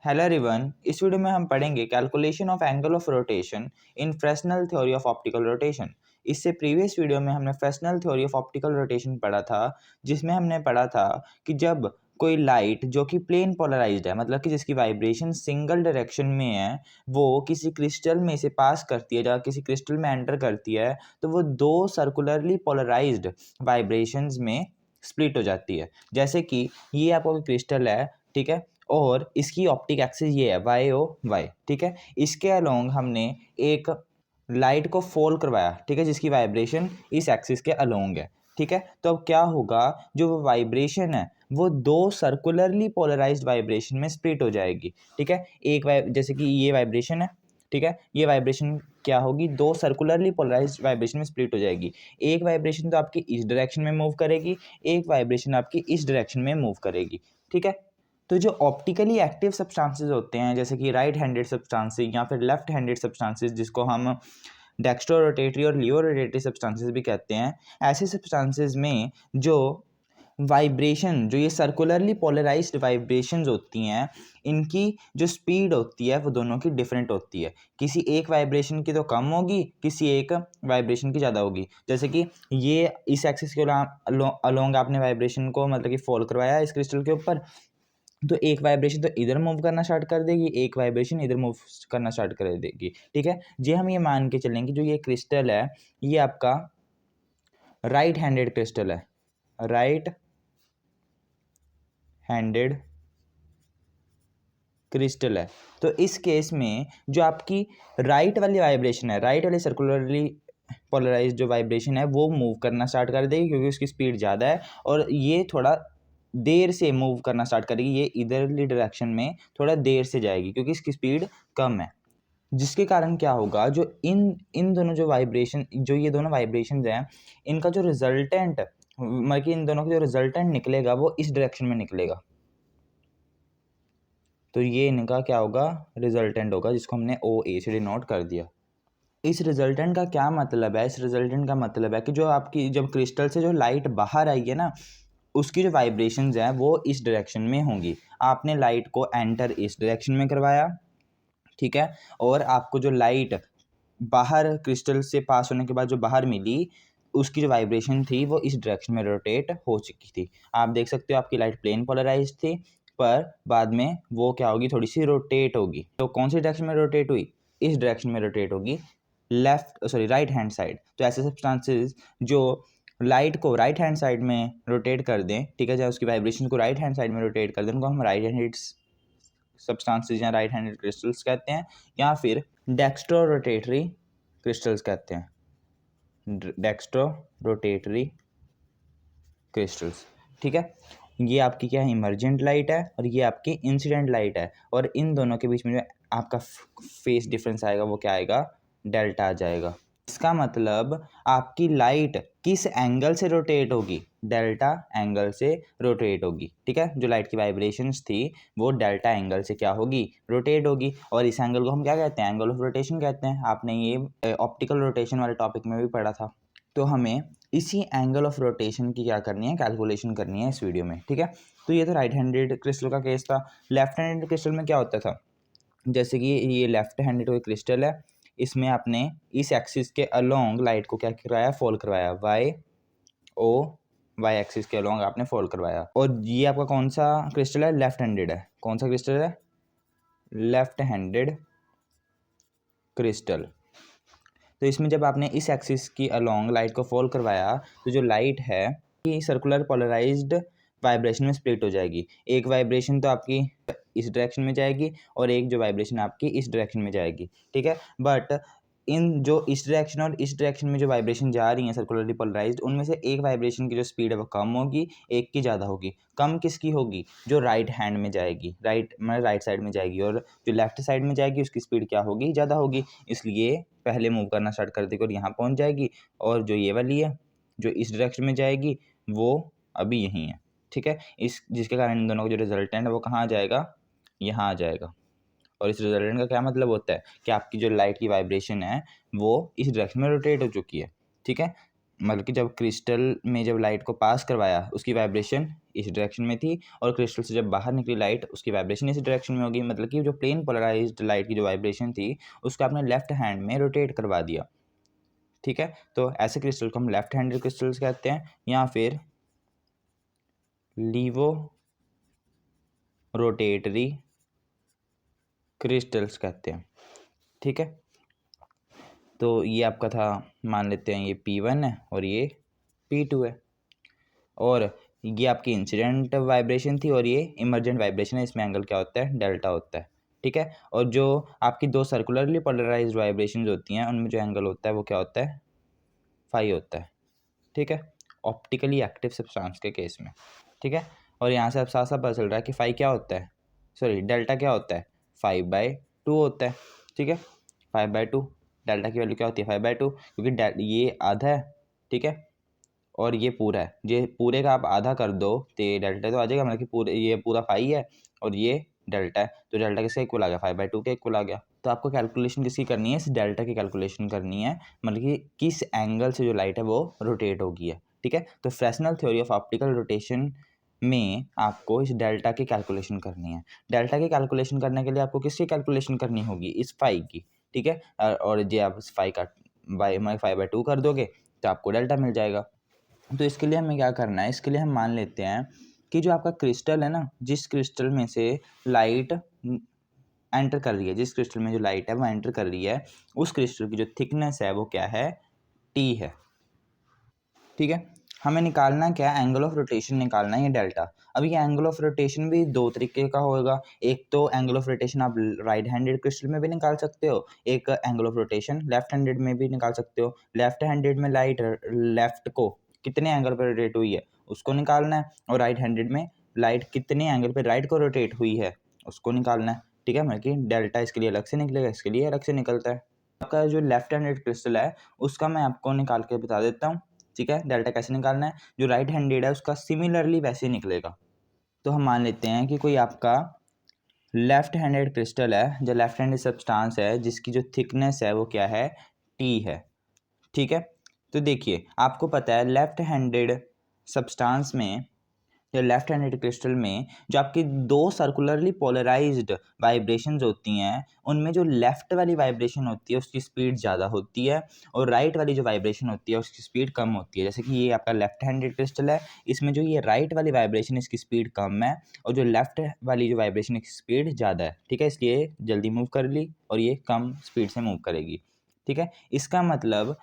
Hello everyone, इस video में हम पढ़ेंगे calculation of angle of rotation in Fresnel theory of optical rotation. इससे प्रीवियस वीडियो में हमने Fresnel theory of optical rotation पढ़ा था, जिसमें हमने पढ़ा था कि जब कोई लाइट जो कि प्लेन पोलराइज्ड है, मतलब कि जिसकी वाइब्रेशन सिंगल डायरेक्शन में है, वो किसी क्रिस्टल में से पास करती है या किसी क्रिस्टल में एंटर करती है, तो वो दो सर्कुलरली पोलराइज्ड वाइब्रेशंस में स्प्लिट हो जाती है। जैसे कि ये आपका कोई क्रिस्टल है, ठीक है, और इसकी ऑप्टिक एक्सिस ये है वाई ओ वाई, ठीक है। इसके अलोंग हमने एक लाइट को फॉल करवाया, ठीक है, जिसकी वाइब्रेशन इस एक्सिस के अलोंग है, ठीक है। तो अब क्या होगा, जो वाइब्रेशन है वो दो सर्कुलरली पोलराइज्ड वाइब्रेशन में स्प्लिट हो जाएगी, ठीक है। जैसे कि ये वाइब्रेशन है, ठीक है, ये वाइब्रेशन क्या होगी, दो सर्कुलरली पोलराइज्ड वाइब्रेशन में स्प्लिट हो जाएगी। एक वाइब्रेशन तो आपकी इस डायरेक्शन में मूव करेगी, एक वाइब्रेशन आपकी इस डायरेक्शन में मूव करेगी, ठीक है। तो जो ऑप्टिकली एक्टिव सब्सटेंसेस होते हैं, जैसे कि राइट हैंडेड सब्सटेंसेस या फिर लेफ्ट हैंडेड सब्सटेंसेस, जिसको हम डेक्स्ट्रो रोटेटरी और लियो रोटेटरी सब्सटेंसेस भी कहते हैं, ऐसे सब्सटेंसेस में जो वाइब्रेशन, जो ये सर्कुलरली पोलराइज्ड वाइब्रेशंस होती हैं, इनकी जो स्पीड होती है वो दोनों की डिफरेंट होती है। किसी एक वाइब्रेशन की तो कम होगी, किसी एक वाइब्रेशन की ज़्यादा होगी। जैसे कि ये इस एक्सिस के अलोंग आपने वाइब्रेशन को मतलब कि फॉल करवाया इस क्रिस्टल के ऊपर, तो एक वाइब्रेशन तो इधर मूव करना स्टार्ट कर देगी, एक वाइब्रेशन इधर मूव करना स्टार्ट कर देगी, ठीक है। जी हम ये मान के चलेंगे जो ये क्रिस्टल है, ये आपका राइट हैंडेड क्रिस्टल है, राइट हैंडेड क्रिस्टल है। तो इस केस में जो आपकी राइट वाली वाइब्रेशन है, राइट वाली सर्कुलरली पोलराइज्ड जो वाइब्रेशन है, वो मूव करना स्टार्ट कर देगी क्योंकि उसकी स्पीड ज़्यादा है, और ये थोड़ा देर से मूव करना स्टार्ट करेगी, ये इधरली डायरेक्शन में थोड़ा देर से जाएगी क्योंकि इसकी स्पीड कम है। जिसके कारण क्या होगा, जो इन इन दोनों जो वाइब्रेशन, जो ये दोनों वाइब्रेशंस हैं, इनका जो रिजल्टेंट, मतलब कि इन दोनों का जो रिजल्टेंट निकलेगा वो इस डायरेक्शन में निकलेगा। तो ये इनका क्या होगा, रिजल्टेंट होगा, जिसको हमने ओ ए से डिनोट कर दिया। इस रिजल्टेंट का क्या मतलब है, इस रिजल्टेंट का मतलब है कि जो आपकी जब क्रिस्टल से जो लाइट बाहर आई है ना, उसकी जो वाइब्रेशंस हैं वो इस डायरेक्शन में होंगी। आपने लाइट को एंटर इस डायरेक्शन में करवाया, ठीक है, और आपको जो लाइट बाहर क्रिस्टल से पास होने के बाद जो बाहर मिली, उसकी जो वाइब्रेशन थी वो इस डायरेक्शन में रोटेट हो चुकी थी। आप देख सकते हो आपकी लाइट प्लेन पोलराइज थी, पर बाद में वो क्या होगी, थोड़ी सी रोटेट होगी। तो कौन सी डायरेक्शन में रोटेट हुई, इस डायरेक्शन में रोटेट होगी, राइट हैंड साइड। तो ऐसे सब्सटेंसेस जो लाइट को राइट हैंड साइड में रोटेट कर दें, ठीक है, चाहे उसकी वाइब्रेशन को राइट हैंड साइड में रोटेट कर दें, उनको हम राइट हैंडेड सब्सटेंसेस या राइट हैंडेड क्रिस्टल्स कहते हैं, या फिर डेक्स्ट्रो रोटेटरी क्रिस्टल्स कहते हैं, डेक्स्ट्रो रोटेटरी क्रिस्टल्स, ठीक है। ये आपकी क्या है, इमर्जेंट लाइट है, और ये आपकी इंसिडेंट लाइट है, और इन दोनों के बीच में जो आपका फेस डिफरेंस आएगा वो क्या आएगा, डेल्टा आ जाएगा। इसका मतलब आपकी लाइट किस एंगल से रोटेट होगी, डेल्टा एंगल से रोटेट होगी, ठीक है। जो लाइट की वाइब्रेशंस थी वो डेल्टा एंगल से क्या होगी, रोटेट होगी, और इस एंगल को हम क्या कहते हैं, एंगल ऑफ रोटेशन कहते हैं। आपने ये ऑप्टिकल रोटेशन वाले टॉपिक में भी पढ़ा था। तो हमें इसी एंगल ऑफ रोटेशन की क्या करनी है, कैलकुलेशन करनी है इस वीडियो में, ठीक है। तो ये तो राइट हैंडेड क्रिस्टल का केस था। लेफ्ट हैंडेड क्रिस्टल में क्या होता था, जैसे कि ये लेफ्ट हैंडेड कोई क्रिस्टल है, इसमें आपने इस एक्सिस के अलोंग लाइट को क्या करवाया, फॉल करवाया, वाई एक्सिस के अलोंग आपने फॉल करवाया। और ये आपका कौन सा क्रिस्टल है, लेफ्ट हैंडेड है। कौन सा क्रिस्टल है, लेफ्ट हैंडेड क्रिस्टल। तो इसमें जब आपने इस एक्सिस की अलोंग लाइट को फॉल करवाया, तो जो लाइट है ये सर्कुलर पोलराइज्ड वाइब्रेशन में स्प्लिट हो जाएगी। एक वाइब्रेशन तो आपकी इस डायरेक्शन में जाएगी और एक जो वाइब्रेशन आपकी इस डायरेक्शन में जाएगी, ठीक है। बट इन जो इस डायरेक्शन और इस डायरेक्शन में जो वाइब्रेशन जा रही हैं सर्कुलरली पोलराइज्ड, उनमें से एक वाइब्रेशन की जो स्पीड है वो कम होगी, एक की ज़्यादा होगी। कम किसकी होगी, जो राइट हैंड में जाएगी, राइट मतलब राइट साइड में जाएगी, और जो लेफ्ट साइड में जाएगी उसकी स्पीड क्या होगी, ज़्यादा होगी, इसलिए पहले मूव करना स्टार्ट कर देगी और यहाँ पहुँच जाएगी। और जो ये वाली है जो इस डायरेक्शन में जाएगी वो अभी यहीं है, ठीक है। इस जिसके कारण इन दोनों का जो रिजल्टेंट है वो कहाँ आ जाएगा, यहाँ आ जाएगा। और इस रिजल्टेंट का क्या मतलब होता है कि आपकी जो लाइट की वाइब्रेशन है वो इस डायरेक्शन में रोटेट हो चुकी है, ठीक है। मतलब कि जब क्रिस्टल में जब लाइट को पास करवाया उसकी वाइब्रेशन इस डायरेक्शन में थी, और क्रिस्टल से जब बाहर निकली लाइट उसकी वाइब्रेशन इस डायरेक्शन में होगी। मतलब कि जो प्लेन पोलराइज्ड लाइट की जो वाइब्रेशन थी उसको आपने लेफ्ट हैंड में रोटेट करवा दिया। ठीक है, तो ऐसे क्रिस्टल को हम लेफ्ट हैंडेड क्रिस्टल्स कहते हैं या फिर लीवो रोटेटरी क्रिस्टल्स कहते हैं। ठीक है, तो ये आपका था, मान लेते हैं ये P1 है और ये P2 है, और ये आपकी इंसिडेंट वाइब्रेशन थी और ये इमर्जेंट वाइब्रेशन है। इसमें एंगल क्या होता है, डेल्टा होता है। ठीक है, और जो आपकी दो सर्कुलरली पोलराइज्ड वाइब्रेशंस होती हैं उनमें जो एंगल होता है वो क्या होता है, फाई होता है। ठीक है, ऑप्टिकली एक्टिव सब्सटेंस के केस में। ठीक है, और यहाँ से अब साफ साफ पता चल रहा है कि फाई क्या होता है, सॉरी डेल्टा क्या होता है, 5/2 होता है। ठीक है, 5/2, डेल्टा की वैल्यू क्या होती है, 5/2, क्योंकि ये आधा है। ठीक है, और ये पूरा है, ये पूरे का आप आधा कर दो तो ये डेल्टा तो आ जाएगा, मतलब कि पूरे ये पूरा फाई है और ये डेल्टा है, तो डेल्टा किसका इक्वल आ गया, 5/2 के इक्वल आ गया। तो आपको कैलकुलेशन किसकी करनी है, इस डेल्टा की कैलकुलेशन करनी है, मतलब कि किस एंगल से जो लाइट है वो रोटेट होगी है। ठीक है, तो Fresnel theory of optical rotation में आपको इस डेल्टा की कैलकुलेशन करनी है। डेल्टा की कैलकुलेशन करने के लिए आपको किसकी कैलकुलेशन करनी होगी, इस फाई की। ठीक है, और ये आप इस फाई का बाई 5/2 कर दोगे तो आपको डेल्टा मिल जाएगा। तो इसके लिए हमें क्या करना है, इसके लिए हम मान लेते हैं कि जो आपका क्रिस्टल है ना, जिस क्रिस्टल में से लाइट एंटर कर रही है, जिस क्रिस्टल में जो लाइट है वो एंटर कर रही है, उस क्रिस्टल की जो थिकनेस है वो क्या है, टी है। ठीक है, हमें निकालना क्या है, एंगल ऑफ रोटेशन निकालना है, ये डेल्टा। अब ये एंगल ऑफ रोटेशन भी दो तरीके का होगा। एक तो एंगल ऑफ रोटेशन आप राइट हैंडेड क्रिस्टल में भी निकाल सकते हो, एक angle of rotation left handed में भी निकाल सकते हो। लेफ्ट हैंडेड में लाइट लेफ्ट को कितने एंगल पर रोटेट हुई है उसको निकालना है, और राइट हैंडेड में लाइट कितने एंगल पर राइट को रोटेट हुई है उसको निकालना है। ठीक है, मतलब कि डेल्टा इसके लिए अलग से निकलेगा, इसके लिए अलग से निकलता है। आपका जो लेफ्ट हैंडेड क्रिस्टल है उसका मैं आपको निकाल के बता देता हूँ। ठीक है, डेल्टा कैसे निकालना है, जो राइट हैंडेड है उसका सिमिलरली वैसे ही निकलेगा। तो हम मान लेते हैं कि कोई आपका लेफ्ट हैंडेड क्रिस्टल है, जो लेफ्ट हैंडेड सब्सटेंस है जिसकी जो थिकनेस है वो क्या है, टी है। ठीक है, तो देखिए आपको पता है लेफ्ट हैंडेड सब्सटेंस में, या लेफ्ट हैंडेड क्रिस्टल में जो आपकी दो सर्कुलरली पोलराइज्ड वाइब्रेशंस होती हैं उनमें जो लेफ्ट वाली वाइब्रेशन होती है उसकी स्पीड ज़्यादा होती है, और राइट वाली जो वाइब्रेशन होती है उसकी स्पीड कम होती है। जैसे कि ये आपका लेफ्ट हैंडेड क्रिस्टल है, इसमें जो ये राइट वाली वाइब्रेशन इसकी स्पीड कम है और जो लेफ्ट वाली जो वाइब्रेशन की स्पीड ज़्यादा है। ठीक है, इसलिए जल्दी मूव कर ली और ये कम स्पीड से मूव करेगी। ठीक है, इसका मतलब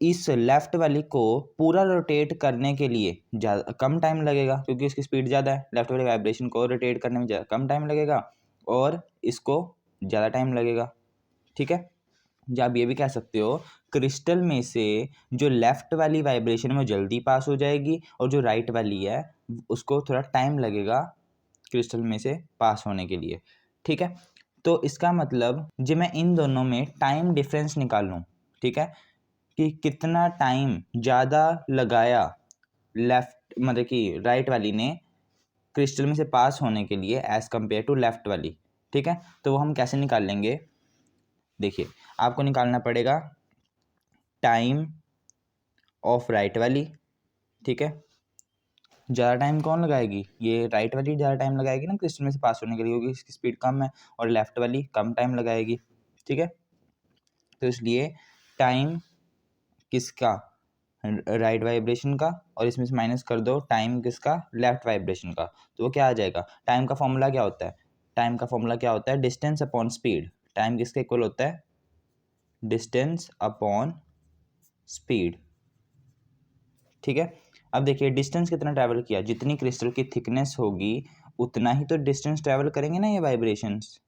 इस लेफ्ट वाली को पूरा रोटेट करने के लिए ज़्यादा कम टाइम लगेगा, क्योंकि इसकी स्पीड ज़्यादा है। लेफ्ट वाली वाइब्रेशन को रोटेट करने में कम टाइम लगेगा और इसको ज़्यादा टाइम लगेगा। ठीक है, या आप ये भी कह सकते हो क्रिस्टल में से जो लेफ्ट वाली वाइब्रेशन है वो जल्दी पास हो जाएगी और जो राइट वाली है उसको थोड़ा टाइम लगेगा क्रिस्टल में से पास होने के लिए। ठीक है, तो इसका मतलब जब मैं इन दोनों में टाइम डिफरेंस निकालूं, ठीक है, कि कितना टाइम ज़्यादा लगाया लेफ्ट, मतलब कि राइट वाली ने क्रिस्टल में से पास होने के लिए एज़ कम्पेयर टू लेफ्ट वाली। ठीक है, तो वो हम कैसे निकाल लेंगे, देखिए आपको निकालना पड़ेगा टाइम ऑफ राइट वाली। ठीक है, ज़्यादा टाइम कौन लगाएगी, ये राइट वाली ज़्यादा टाइम लगाएगी ना क्रिस्टल में से पास होने के लिए, क्योंकि इसकी स्पीड कम है, और लेफ्ट वाली कम टाइम लगाएगी। ठीक है, तो इसलिए टाइम किसका, राइट वाइब्रेशन का, और इसमें से माइनस कर दो टाइम किसका, लेफ्ट वाइब्रेशन का, तो वो क्या आ जाएगा, टाइम का फॉर्मूला क्या होता है, टाइम का फॉर्मूला क्या होता है, डिस्टेंस अपॉन स्पीड। टाइम किसके इक्वल होता है, डिस्टेंस अपॉन स्पीड। ठीक है, अब देखिए डिस्टेंस कितना ट्रैवल किया, जितनी क्रिस्टल की थिकनेस होगी उतना ही तो डिस्टेंस ट्रैवल करेंगे ना ये वाइब्रेशंस।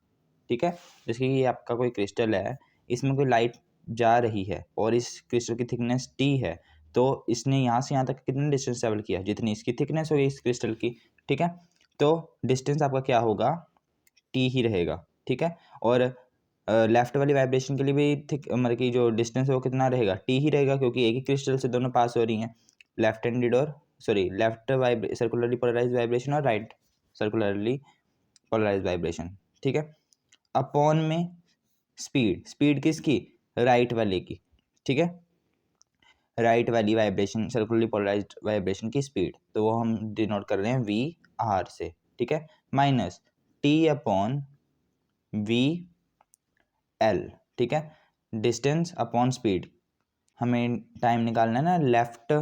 ठीक है, जैसे कि ये आपका कोई क्रिस्टल है, इसमें कोई लाइट जा रही है और इस क्रिस्टल की थिकनेस टी है, तो इसने यहाँ से यहाँ तक कितना डिस्टेंस ट्रैवल किया, जितनी इसकी थिकनेस होगी इस क्रिस्टल की। ठीक है, तो डिस्टेंस आपका क्या होगा, टी ही रहेगा। ठीक है, और लेफ्ट वाली वाइब्रेशन के लिए भी थिक, मतलब कि जो डिस्टेंस है वो कितना रहेगा, टी ही रहेगा, क्योंकि एक ही क्रिस्टल से दोनों पास हो रही हैं, लेफ्ट हैंडेड और sorry left circularly polarised vibration और राइट सर्कुलरली पोलराइज्ड वाइब्रेशन। ठीक है, अपॉन में स्पीड, स्पीड किसकी, राइट वाले की। ठीक है, राइट वाली वाइब्रेशन, सर्कुलरली पोलराइज्ड वाइब्रेशन की स्पीड, तो वो हम डिनोट कर रहे हैं वी आर से, ठीक है, minus T upon V L, ठीक है, डिस्टेंस अपॉन स्पीड, हमें टाइम निकालना है ना लेफ्ट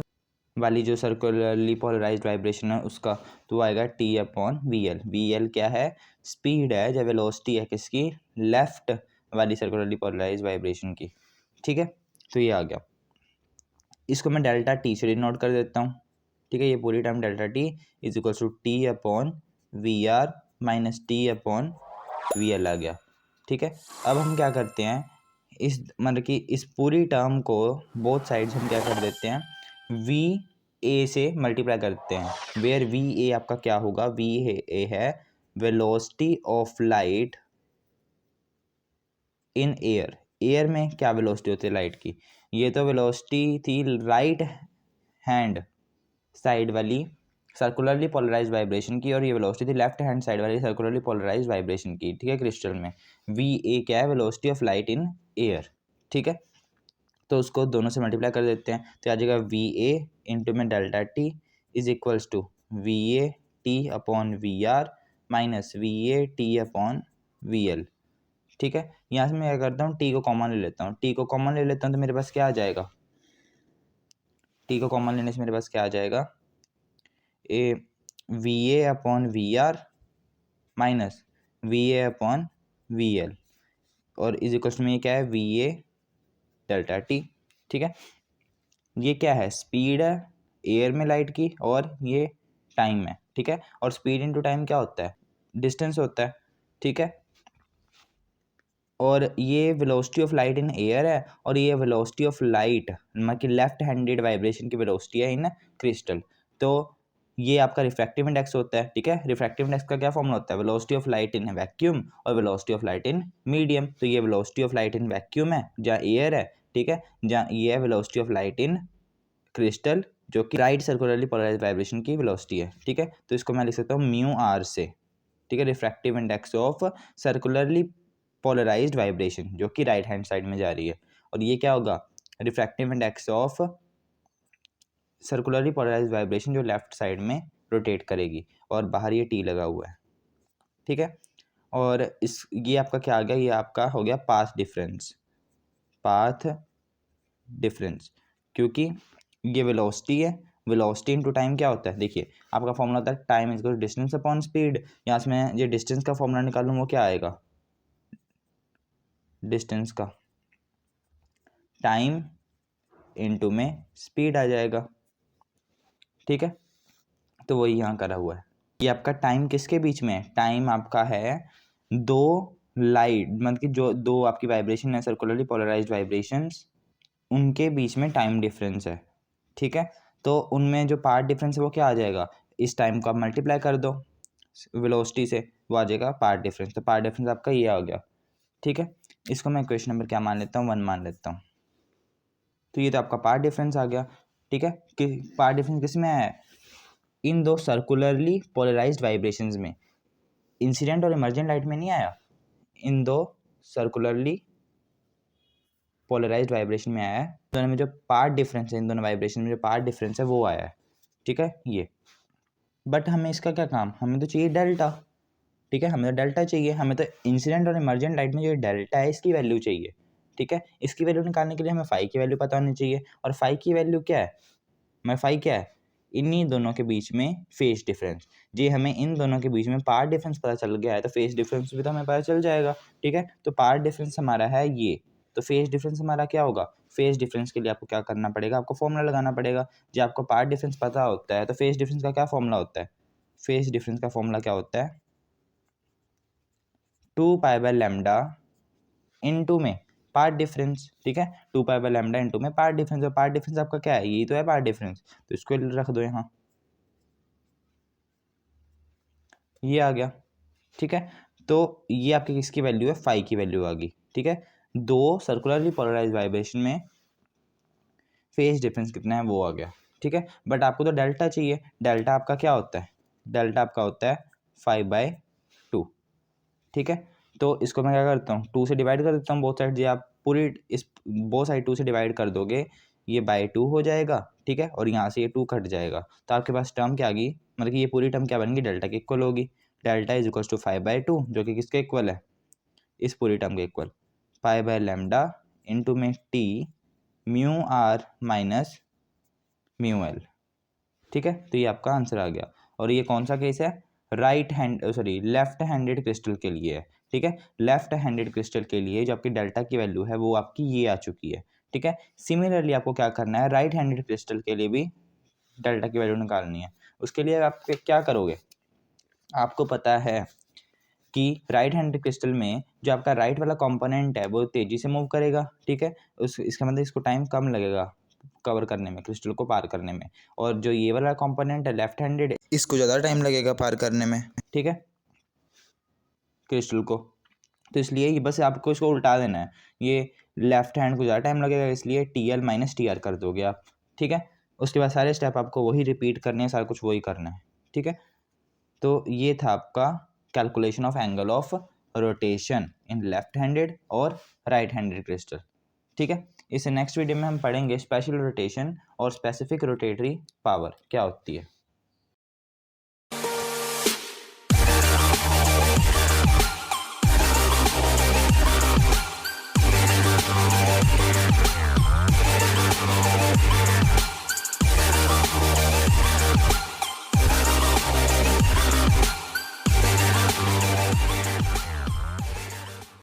वाली जो सर्कुलरली पोलराइज्ड वाइब्रेशन है उसका, तो आएगा T upon V L. V L क्या है, स्पीड है, जब वेलोसिटी है किसकी, लेफ्ट वाली सर्कुलरली पोलराइज्ड वाइब्रेशन की, ठीक है, तो ये आ गया। इसको मैं डेल्टा टी से डिनोट कर देता हूँ, ठीक है, ये पूरी time delta T is equal to T upon V R minus T upon V L आ गया, ठीक है। अब हम क्या करते हैं, इस मतलब कि इस पूरी टर्म को बोथ साइड्स हम क्या कर देते हैं, वी ए से मल्टीप्लाई करते हैं, वेयर वी ए आपका क्या होगा, वी ए है velocity of light in air. Air में क्या वेलोसिटी होती है लाइट की, ये तो वेलोसिटी थी राइट हैंड साइड वाली सर्कुलरली पोलराइज्ड वाइब्रेशन की, और ये वेलोसिटी थी लेफ्ट हैंड साइड वाली सर्कुलरली पोलराइज्ड वाइब्रेशन की, ठीक है, क्रिस्टल में। वी ए क्या है, velocity of light in air, ठीक है, तो उसको दोनों से मल्टीप्लाई कर देते हैं, तो आ जाएगा वी ए इंटू में delta T is equals to V A T upon V R minus V A T upon V L, ठीक है। यहाँ से मैं क्या करता हूँ, टी को कॉमन ले लेता हूँ, टी को कॉमन ले लेता हूँ तो मेरे पास क्या आ जाएगा, टी को कॉमन लेने से मेरे पास क्या आ जाएगा, A V A upon V R minus V A upon V L, और इज इक्वल में ये क्या है, वी ए डेल्टा टी, ठीक है। ये क्या है, स्पीड है एयर में लाइट की, और ये टाइम है, ठीक है, और स्पीड इनटू टाइम क्या होता है, डिस्टेंस होता है, ठीक है, और ये velocity of light in air है, और ये वेलोसिटी ऑफ लाइट मतलब कि लेफ्ट हैंडेड वाइब्रेशन की वेलोसिटी है इन क्रिस्टल, तो ये आपका रिफ्रैक्टिव इंडेक्स होता है, ठीक है। रिफ्रैक्टिव इंडेक्स का क्या फॉर्मूला होता है, velocity of light in vacuum और velocity of light in medium, तो ये velocity of light in vacuum है जहाँ एयर है, ठीक है, जहाँ ये है velocity of light in crystal जो कि राइट सर्कुलरली पोलराइज्ड वाइब्रेशन की वेलोसिटी है, ठीक है, तो इसको मैं लिख सकता हूँ म्यू आर से, ठीक है, refractive index of circularly polarised vibration जो कि राइट हैंड साइड में जा रही है, और ये क्या होगा, refractive index of circularly polarised vibration जो लेफ्ट साइड में रोटेट करेगी, और बाहर ये टी लगा हुआ है, ठीक है। और इस ये आपका क्या आ गया, ये आपका हो गया पाथ डिफरेंस, पाथ डिफरेंस, क्योंकि ये वेलोसिटी है, वेलोसिटी इनटू टाइम क्या होता है, देखिए आपका फॉर्मूला होता है time is equal to distance upon speed, यहाँ से मैं ये डिस्टेंस का फॉर्मूला निकालूँ वो क्या आएगा, डिस्टेंस का टाइम इनटू में स्पीड आ जाएगा, ठीक है, तो वही यहाँ करा हुआ है। ये आपका टाइम किसके बीच में है, टाइम आपका है दो लाइट मतलब कि जो दो आपकी वाइब्रेशन है सर्कुलरली पोलराइज्ड वाइब्रेशंस, उनके बीच में टाइम डिफरेंस है, ठीक है, तो उनमें जो पार्ट डिफरेंस है वो क्या आ जाएगा, इस टाइम को आप मल्टीप्लाई कर दो वेलोसिटी से, वो आ जाएगा पार्ट डिफरेंस, तो पार्ट डिफरेंस आपका ये आ गया, ठीक है। इसको मैं क्वेश्चन नंबर क्या मान लेता हूँ, 1 मान लेता हूँ, तो ये तो आपका पार्ट डिफरेंस आ गया, ठीक है, कि पार्ट डिफरेंस किस में है, इन दो सर्कुलरली पोलराइज्ड वाइब्रेशंस में, इंसिडेंट और इमर्जेंट लाइट में नहीं आया, इन दो सर्कुलरली पोलराइज्ड वाइब्रेशन में आया है, दोनों में जो पार्ट डिफरेंस है, इन दोनों वाइब्रेशन में जो पार्ट डिफरेंस है वो आया है, ठीक है, ये। बट हमें इसका क्या काम, हमें तो चाहिए डेल्टा, ठीक है, हमें तो डेल्टा चाहिए, हमें तो इंसिडेंट और इमर्जेंट लाइट में जो डेल्टा है इसकी वैल्यू चाहिए, ठीक है, इसकी वैल्यू निकालने के लिए हमें फाई की वैल्यू पता होनी चाहिए, और फाई की वैल्यू क्या है, मैं फाई क्या है, इन्हीं दोनों के बीच में फेज डिफरेंस, जी हमें इन दोनों के बीच में पार्ट डिफरेंस पता चल गया है तो फेज डिफरेंस भी तो हमें पता चल जाएगा, ठीक है, तो पार्ट डिफरेंस हमारा है ये, तो फेज डिफरेंस हमारा क्या होगा, फेज डिफरेंस के लिए आपको क्या करना पड़ेगा, आपको फॉर्मूला लगाना पड़ेगा, जब आपको पार्ट डिफरेंस पता होता है तो फेज डिफरेंस का क्या फॉर्मूला होता है, फेज डिफरेंस का फॉर्मूला क्या होता है, 2 पाई/लैम्डा इनटू में पार्ट डिफरेंस, ठीक है, 2 पाई/लैम्डा इनटू में पार्ट डिफरेंस, और पार्ट डिफरेंस आपका क्या है, यही तो है पार्ट डिफरेंस, तो इसको रख दो यहाँ, ये आ गया, ठीक है, तो ये आपकी किसकी वैल्यू है, फाई की वैल्यू आ गई, ठीक है, दो सर्कुलरली पोलराइज्ड वाइब्रेशन में फेज डिफरेंस कितना है वो आ गया, ठीक है, बट आपको तो डेल्टा चाहिए, डेल्टा आपका क्या होता है, डेल्टा आपका होता है 5/2, ठीक है, तो इसको मैं क्या करता हूँ, 2 से डिवाइड कर देता हूँ बोथ साइड, जी आप पूरी इस बोथ साइड 2 से डिवाइड कर दोगे, ये बाय 2 हो जाएगा, ठीक है, और यहाँ से ये 2 कट जाएगा, तो आपके पास टर्म क्या आ गई, मतलब कि ये पूरी टर्म क्या बन गई, डेल्टा के इक्वल होगी। डेल्टा इज इक्वल टू 5/2 जो कि किसके इक्वल है, इस पूरी टर्म के equal, pi by lambda into में T mu R minus mu L, ठीक है। तो ये आपका आंसर आ गया। और ये कौन सा केस है, लेफ्ट हैंडेड क्रिस्टल के लिए है, ठीक है। लेफ्ट हैंडेड क्रिस्टल के लिए जो आपकी डेल्टा की वैल्यू है वो आपकी ये आ चुकी है, ठीक है। सिमिलरली आपको क्या करना है, राइट हैंडेड क्रिस्टल के लिए भी डेल्टा की वैल्यू निकालनी है। उसके लिए आप क्या करोगे, आपको पता है कि राइट हैंड क्रिस्टल में जो आपका राइट वाला कंपोनेंट है वो तेजी से मूव करेगा, ठीक है। इसका मतलब इसको टाइम कम लगेगा कवर करने में, क्रिस्टल को पार करने में, और जो ये वाला कंपोनेंट है लेफ्ट हैंडेड, इसको ज़्यादा टाइम लगेगा पार करने में, ठीक है, क्रिस्टल को। तो इसलिए ये बस आपको इसको उल्टा देना है, ये लेफ्ट हैंड को ज़्यादा टाइम लगेगा, इसलिए TL माइनस TR कर दोगे आप, ठीक है। उसके बाद सारे स्टेप आपको वही रिपीट करने हैं, सारा कुछ वही करना है, ठीक है। तो ये था आपका calculation of angle of rotation in left handed और राइट हैंडेड क्रिस्टल, ठीक है। इस नेक्स्ट वीडियो में हम पढ़ेंगे स्पेशल रोटेशन और स्पेसिफिक रोटेटरी पावर क्या होती है।